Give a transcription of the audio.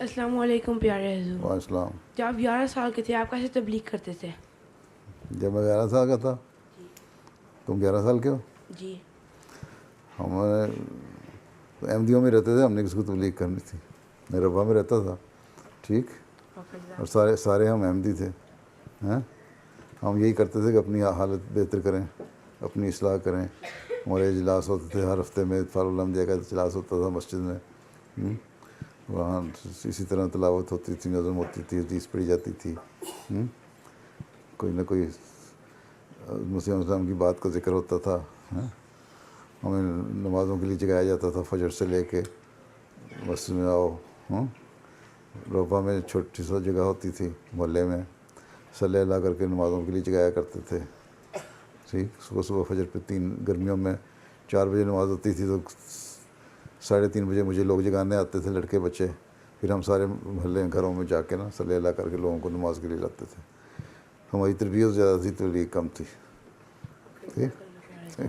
السلام علیکم پیارے حضور. وعلیکم السلام. جب آپ 11 سال کے تھے آپ کیسے تبلیغ کرتے تھے؟ جب میں 11 سال کا تھا. تم 11 سال کے ہو؟ جی. ہمارے احمدیوں میں رہتے تھے, ہم نے کس کو تبلیغ کرنی تھی. میرا ابا میں رہتا تھا, ٹھیک, اور سارے ہم احمدی تھے. ہم یہی کرتے تھے کہ اپنی حالت بہتر کریں, اپنی اصلاح کریں. ہمارے اجلاس ہوتے تھے ہر ہفتے میں, فارالحمدیہ کا اجلاس ہوتا تھا مسجد میں. وہاں اسی طرح تلاوت ہوتی تھی, نظم ہوتی تھی, حدیث پڑھی جاتی تھی. کوئی نہ کوئی مسیح السلام کی بات کا ذکر ہوتا تھا. ہمیں نمازوں کے لیے جگایا جاتا تھا فجر سے لے کے مسجد میں آؤ. روپا میں چھوٹی سا جگہ ہوتی تھی محلے میں, صلی اللہ کر کے نمازوں کے لیے جگایا کرتے تھے. ٹھیک, صبح فجر پہ 3 گرمیوں میں 4 بجے نماز ہوتی تھی تو 3:30 بجے مجھے لوگ جگانے آتے تھے, لڑکے بچے. پھر ہم سارے محلے گھروں میں جا کے نا صلی اللہ کر کے لوگوں کو نماز کے لیے لاتے تھے. ہماری تربیت زیادہ تھی, تبلیغ کم تھی. ٹھیک.